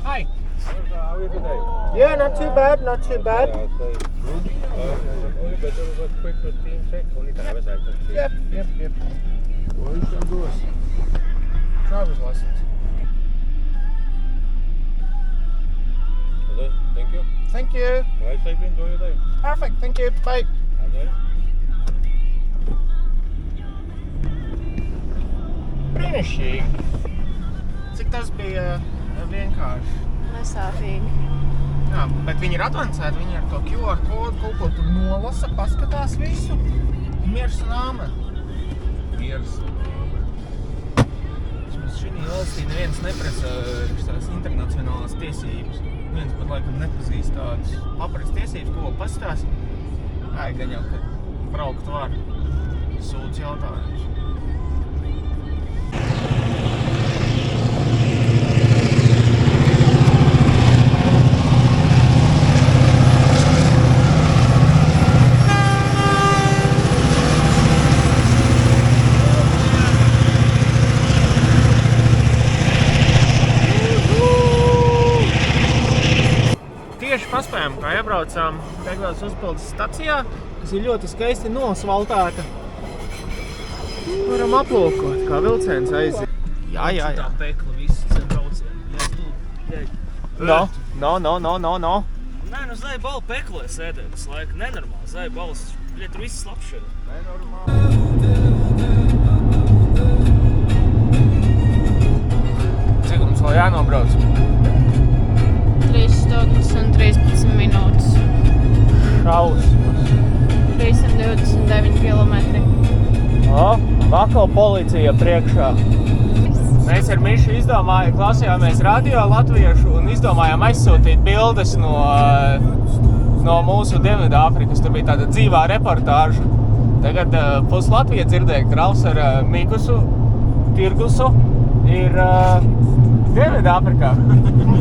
Hi! Yeah, not too bad, not too bad. Yep. Ko viņš tev dos? Driver's license. Okay, thank you. Thank you. Right, safely enjoy your day. Perfect, thank you. Bye. Okay. Brīnišķīgi. Cik tas bija vienkārši. Nesāpīgi. Jā, bet viņi ir advancēti, viņi ar to QR kodu kaut ko tur nolasa, paskatās visu. Miers un āmen. Miers. Mums šī valstī neviens neprasa tās internacionālās tiesības. Viens pat laikam nepazīst tādas paparas tiesības, ko pastāst. Gan jau, ka braukt var. Sūdz jautājums. Tieši paspējām, kā iebraucām degvielas uzpildes stacijā, kas ir ļoti skaisti nosvaltēta. Varam aplūkot, kā vilciens aiziet. Jā. Tā pekla visu cenu braucienu. No. Nē, nu zai balu peklē sēdēt visu laiku. Nenormāli, zai balas. Tur viss slapš šeit. Cik mums vēl jānobrauc? 3 stundas un 13 minūtes. Šausmas. 329 kilometri. Vakal policija priekšā. Mēs ar Mišu klausījāmies radio latviešu un izdomājām aizsūtīt bildes no mūsu Dienvidāfrikas. Tur bija tāda dzīvā reportāža. Tagad pus Latvija dzirdēja, ka Ralfs ar Mikusu Tirgusu ir Dienvidāfrikā.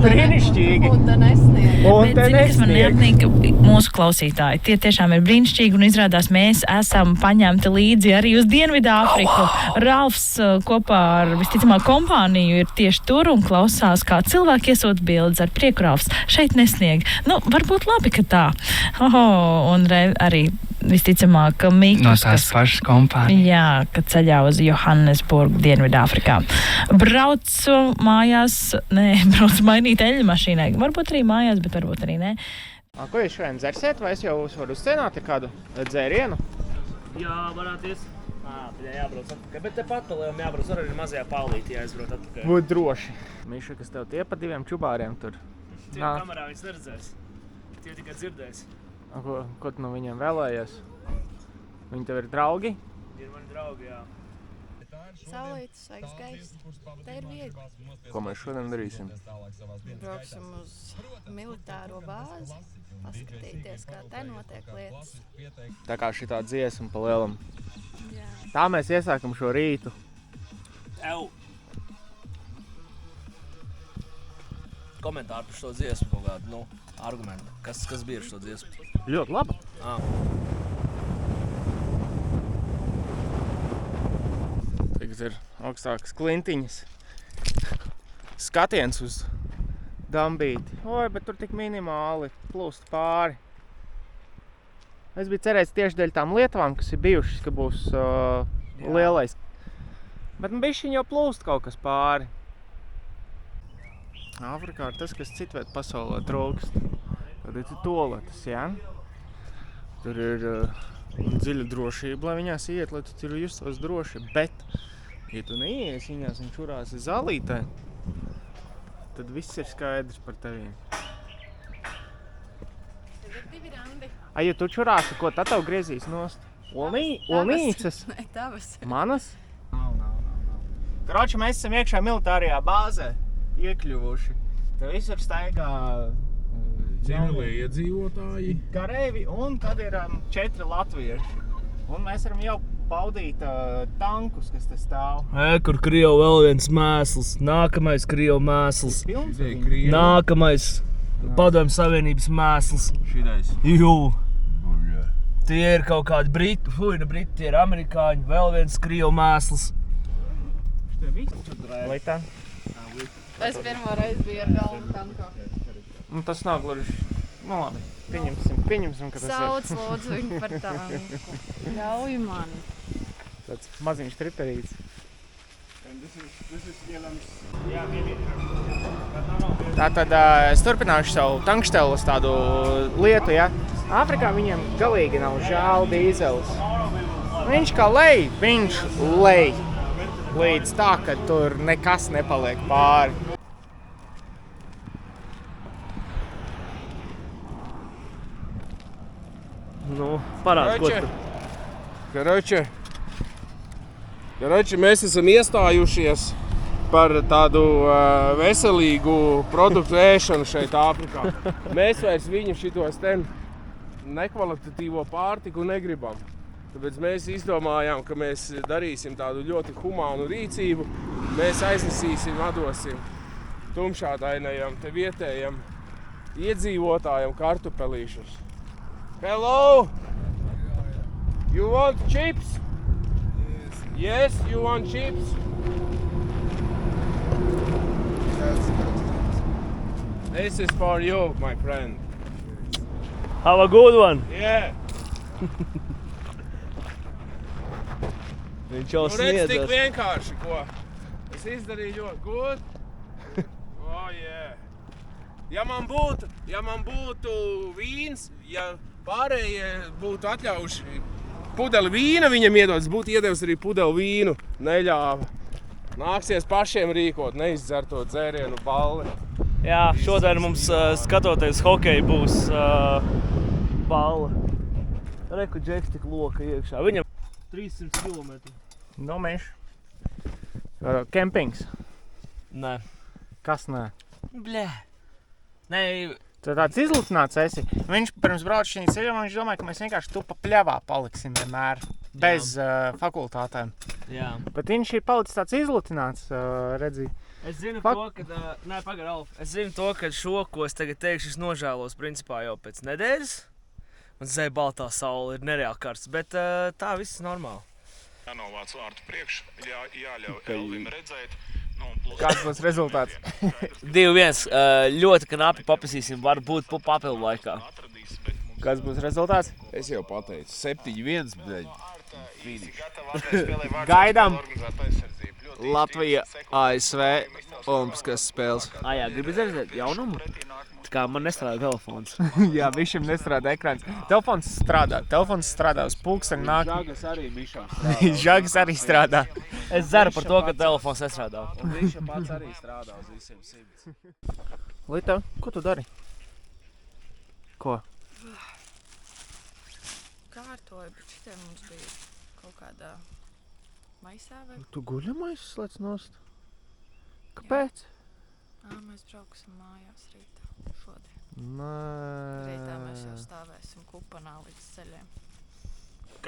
Brīnišķīgi. Un te nesnieg. Bet zini, kas man neapnīk mūsu klausītāji. Tie tiešām ir brīnišķīgi un izrādās mēs esam paņemti līdzi arī uz Dienvidāfriku. Ralfs kopā ar visticamāk kompāniju ir tieši tur un klausās, kā cilvēki iesūta bildes ar prieku. Ralfs šeit nesnieg. Nu, varbūt labi, ka tā. Un arī visticamāk Mikus, no tās pašas kompānijas. Jā, kad ceļā uz Johannesburgu, Dienvidāfrikā. Braucu mainīt eļļu mašīnai. Varbūt arī mājās, bet varbūt arī nē. Ko jūs šodien dzersiet, vai es jau varu uzcenāt kādu dzērienu? Jā, varētu ies. Jābrauc atpakaļ. Bet tepat palējām jābrauc arī mazajā paulītī jāizbrauc atpakaļ. Būt droši. Miša, kas tev tie pa 2 čubāriem tur? Tie kamerā viņas neredzēs. Tie tikai dzirdēs. Ko tu no viņiem vēlējies? Viņi tev ir draugi? Ir mani draugi, jā. Saulītis, svaigs gaiss. Te ir viegli. Ko mēs šodien darīsim? Brauksim uz militāro bāzi, paskatīties, kā te notiek lietas. Tā kā šitā dziesma pa lielam. Jā. Tā mēs iesākam šo rītu. Ew! Komentāri par šo dziesmu kaut kādu, argumentu. Kas bija ar šo dziesmu? Ļoti laba. Tagad ir augstākas klintiņas. Skatiens uz dambīti. Oi, bet tur tik minimāli plūst pāri. Es biju cerējis tieši dēļ tām lietavām, kas ir bijušas, ka būs lielais. Bet bišķiņ jau plūst kaut kas pāri. Āfrikā ir tas, kas citviet pasaulē trūkst. Tad ir toaletes, jā? Tur ir dziļa drošība, lai viņās iet, lai tu tur justos droši. Bet, ja tu neies viņās un čurās zālītē, tad viss ir skaidrs par tevīm. Ja tu čurāsi, ko tad tev griezīs nost? Olnīcas? Nē, tavas. Manas? Kroči, mēs esam iekšā militārajā bāzē iekļuvuši. Te visur staigā Civilie iedzīvotāji. kareivi un tad ir 4 latvieši. Un mēs varam jau paudīt tankus, kas te stāv. Kur Krievu vēl viens mēsls. Nākamais Krievu mēsls. Pilns Šitai viņi. Krievi. Nākamais Padomju Savienības mēsls. Šitais. Jū! Tie ir kaut kādi briti, tie ir amerikāņi, vēl viens Krievu mēsls. Lietā. Es pirmo reizi biju ar galvu tankā. Nu, tas nav gluži. Nu, labi. Pieņemsim, ka tas Sauc lūdzu viņu par tanku. Ļauj man. tāds maziņš triperīts. Tātad es turpināšu savu tankšteles tādu lietu, ja. Āfrikā viņiem galīgi nav žēl dīzelis. Viņš kā lej, viņš lej. Līdz tā, ka tur nekas nepaliek pāri. Nu, parād, ko tu. Karoči, mēs esam iestājušies par tādu veselīgu produktu ēšanu šeit Āfrikā. Mēs vairs viņu šitos ten nekvalitatīvo pārtiku negribam. Tāpēc mēs izdomājām, ka mēs darīsim tādu ļoti humānu rīcību. Mēs aiznesīsim, atdosim tumšādainajam, te vietējam iedzīvotājam kartupelīšus. Hello! You want chips? Yes, you want chips? This is for you, my friend. Have a good one. Yeah. Viņš jau Nu redz tik sniedzas. vienkārši, ko. Es izdarīju ļoti good. Oh, yeah. Ja man būtu vīns, ja pārējie būtu atļaujuši pudeli vīna viņam iedodas, būtu iedevis arī pudeli vīnu. Neļāva. Nāksies pašiem rīkot, neizdzertot dzērienu balli. Jā, šodien mums skatoties hokeju būs balle. Reku Džeks tik loka iekšā. Viņam 300 kilometri. Nomēš. Kempings. Nē. Kas nē? Bļē. Nē, Tu tāds izlutināts esi. Viņš pirms brauc šī ceļojumā, viņš domāja, ka mēs vienkārši tu pa pļavā paliksim vienmēr. Bez fakultātēm. jā. Bet viņš ir palicis tāds izlutināts, redzi. Es zinu to, ka... Nē, pagad, Alf. Es zinu to, ka šo, ko es tagad teikšu, es nožēlos principā jau pēc nedēļas. Un zēja baltā saule ir nereāli karsts, bet tā viss ir normāli. Jānovāc vārtu priekš, jāļauj Elvim redzēt. Kāds būs rezultāts? 2-1. Ļoti knapi papasīsim, varbūt papildu laikā. Kāds būs rezultāts? Es jau pateicu, 7-1, bļaļ. Gaidām. Latvija, ASV, Olimpiskās spēles. Jā, gribi redzēt jaunumu? Tā kā man nestrādā telefons. Jā, višiem nestrādā ekrāns. Telefons strādā uz pulksteni nāk. Žagas arī Mišam strādā. Žagas arī strādā. Es dzeru par to, ka telefons nestrādā. Un viņš pats arī strādā uz visiem 100. Lita, ko tu dari? Ko? Kārtoju, bet šitiem mums bija kaut kādā maisā vai... Tu guļamais slēdz nost? Kāpēc? Mēs brauksim mājās rītā šodien. Nē. Rītā mēs jau stāvēsim kupanā līdz ceļiem.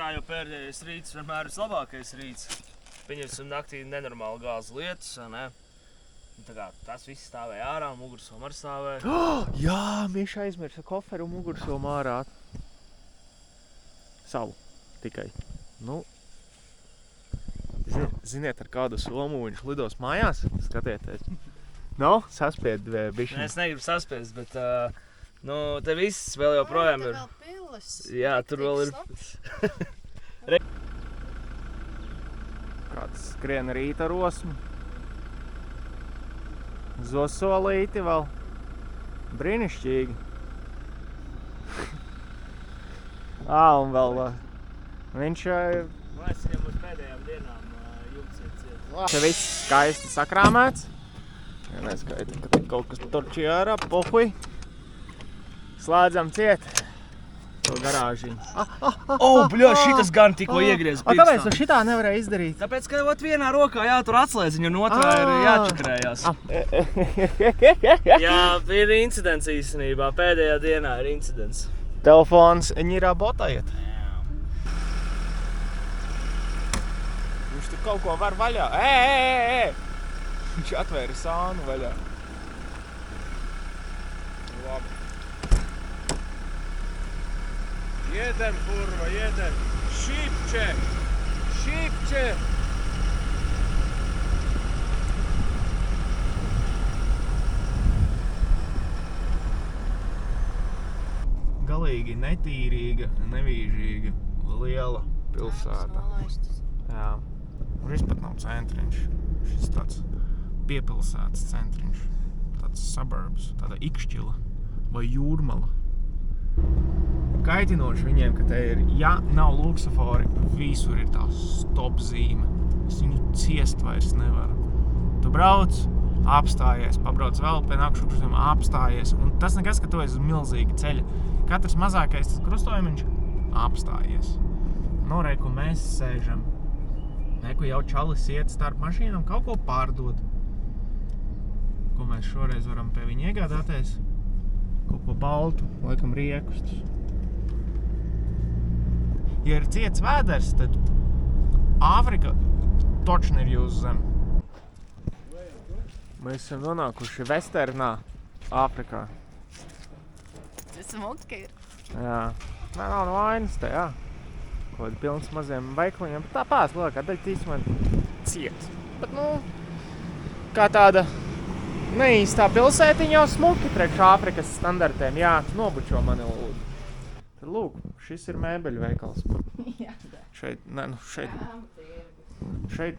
Kā jau pēdējais rīts vienmēr ir labākais rīts. Pieņemsim naktī nenormāli gāzes lietas, ne? Tā kā tas viss stāvēja ārā, mugursomu arī stāvēja. Jā, Miša aizmirsa koferu un mugursomu ārā. Savu tikai. Nu, ziniet, ar kādu somu viņš lidos mājās? Skatieties. Nu, saspied bišķiņ. Es negribu saspiest, bet te viss vēl joprojām ir. Te vēl pilles. Jā, tur vēl ir. Kāds skrien rīta rosmu. Zosolīti vēl. Brīnišķīgi. Un vēl viņš... Mēs viņam uz pēdējām dienām jumts ir ciet. Te viss skaisti sakrāmēts. Ja neskaitam, ka te kaut kas torči ārā, pohuj. Slēdzam ciet. To garāžiņu. Bļo, šitas gan tikko iegriez pirkstā. Kāpēc tu šitā nevarēja izdarīt? Tāpēc, ka vienā rokā jātur atslēdziņu un otrā ir jāčakrējās. Jā, ir incidents īstenībā. Pēdējā dienā ir incidents. Telefons ņirā botājiet. Viņš tur kaut ko var vaļā. Viņš atvēra sānu vaļā. Labi. Jedem, kurva, jedem. Šipče! Šipče! Galīgi netīrīga, nevīžīga, liela pilsēta. Jā. Šis pat nav centriņš. Šis tāds piepilsētas centriņš. Tāds suburbs, tāda ikšķila vai jūrmala. Kaitinoši viņiem, ka te ir, ja nav luksofori, visur ir tā stop zīme. Es viņu ciest vairs nevaru. Tu brauc, apstājies, pabrauc vēl pie nākšukrustiem, apstājies. Un tas nekas, ka tu esi uz milzīga ceļa. Katrs mazākais tas krustojumiņš apstājies. Nu, reiku mēs sēžam. Reiku jau čalis iet starp mašīnām, kaut ko pārdod. Ko mēs šoreiz varam pie viņa iegādāties. Kaut ko baltu, laikam riekustus. Ja ir ciets vēders, tad Āfrika točni ir jūsu zem. Mēs esam nonākuši Westernā, Āfrikā. Tas smuki ir. Jā. Nav vainas te, jā. Kaut pilns maziem veikliņiem. Bet tāpēc, lielākā daļa tīsumā ciet. Bet, kā tāda neīstā pilsētiņa jau smuki priekš Āfrikas standartiem. Jā, nobučo mani lūdzu. Tad lūk, šis ir mēbeļu veikals. Šeit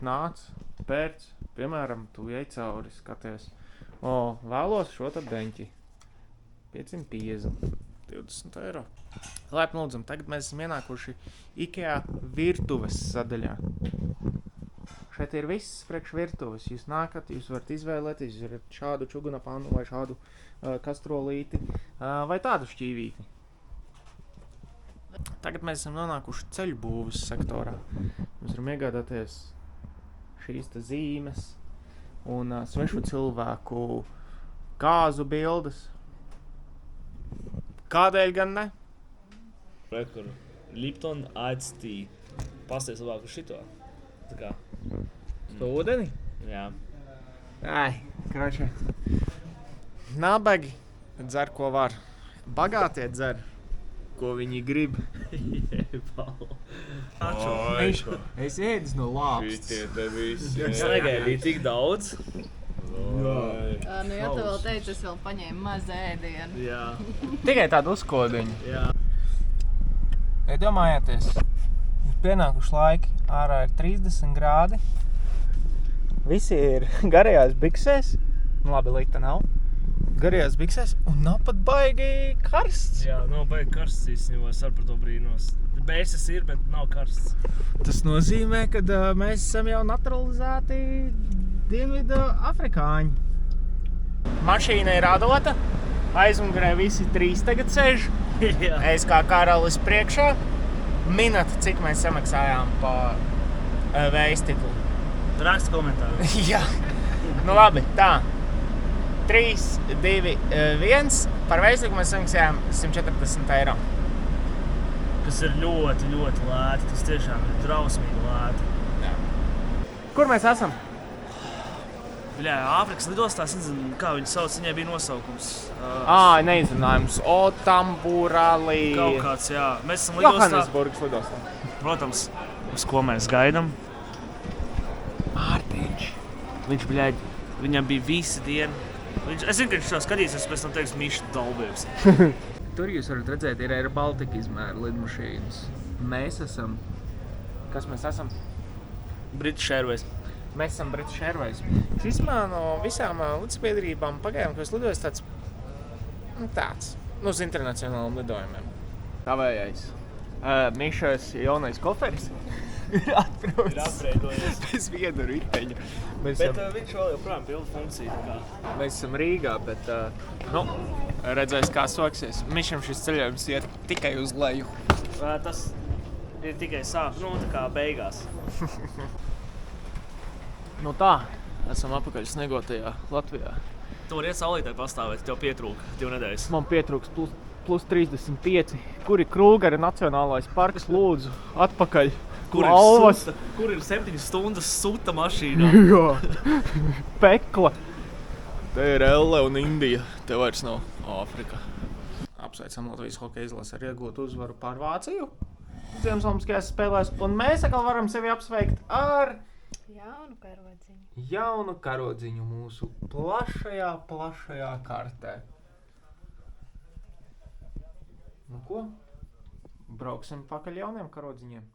nāc, pērc, piemēram, tu ej cauri, skaties. Vēlos šo tad deņķi. 550, 20 eiro. Laipni lūdzam, tagad mēs esam ienākuši IKEA virtuves sadaļā. Šeit ir viss priekš virtuves. Jūs nākat, jūs varat izvēlēties, jūs varat šādu čugunapannu vai šādu kastrolīti vai tādu šķīvīti. Tagad mēs esam nonākuši ceļbūves sektorā. Mēs varam iegādāties šīs te zīmes un svešu cilvēku kāzu bildes. Kādēļ gan ne? Rekur, Lipton Ice Tea. Pasties labāk uz šito. Tā kā. To ūdeni? Jā. Kroči. Nabagi dzer, ko var. Bagātie dzer, ko viņi grib. Es ēdis no lāpstas. Šitie te visi. Es negaidīju tik daudz. Ja tu vēl teici, es vēl paņēmu maz ēdienu. Jā. Tikai tādu uzkodiņu. Jā. Iedomājieties, ir pienākuši laiki, ārā ir 30 grādi. Visi ir garajās biksēs. Nu labi, Lita nav. Garajās biksēs un nav pat baigi karsts. Jā, nav baigi karsts īstenībā, es ar par to brīnos. Bēsas ir, bet nav karsts. Tas nozīmē, ka mēs esam jau naturalizēti Dienvidu afrikāņi. Mašīna ir radota, aizmugurē visi 3 tagad sēž. Es kā karalis priekšā. Minat, cik mēs samaksājām par vējstiklu. Raksta komentāru. Jā. Nu labi, tā. 3, 2, 1. Par vējstiklu mēs samaksājām 140 eiro. Kas ir ļoti, ļoti lēti. Tas tiešām ir drausmīgi lēti. Jā. Kur mēs esam? Bļā, Āfrikas lidostā, es nezinu, kā viņu sauc, viņai bija nosaukums. Neizrunājums. Otamburali. Kaut kāds, jā. Mēs esam lidostā. Johannesburgas lidostā. Protams, uz ko mēs gaidam. Mārtiņš. Viņš, bļāģ, viņam bija visi diena. Es zinu, ka viņš to skatīsies, pēc tam teiks Miša Dalbības. Tur jūs varat redzēt, ir Air Baltica izmēra lidmašīnas. Mēs esam... Kas mēs esam? British Airways. Mēs esam British Airways. Vismā no visām lidsabiedrībām pagaidām, ka es lidoju tāds, uz internacionāliem lidojumiem. Tavējais. Mišas jaunais koferis ir atbraucis. Bez viena riteņa. Bet viņš vēl joprojām pilda funkciju. Mēs esam Rīgā, bet redzēs, kā soksies. Mišam šis ceļojums iet tikai uz leju. Tas ir tikai sāk, tā kā beigās. Nu tā, esam apakaļ snegotajā Latvijā. Tu vari iet saulītē pastāvēt, tev pietrūka 2 nedēļas. Man pietrūks plus 35. Kur ir Krūgera Nacionālais parks, lūdzu, atpakaļ. Kur ir 7 stundas suta mašīnā? Jā, pekla. Te ir Elle un Indija, te vairs nav Āfrika. Apsveicam Latvijas hokeja izlasi ar iegūtu uzvaru pār Vāciju Ziemassvētku spēlēs, un mēs atkal varam sevi apsveikt ar jaunu karodziņu mūsu plašajā kartē. Nu ko? Brauksim pakaļ jauniem karodziņiem.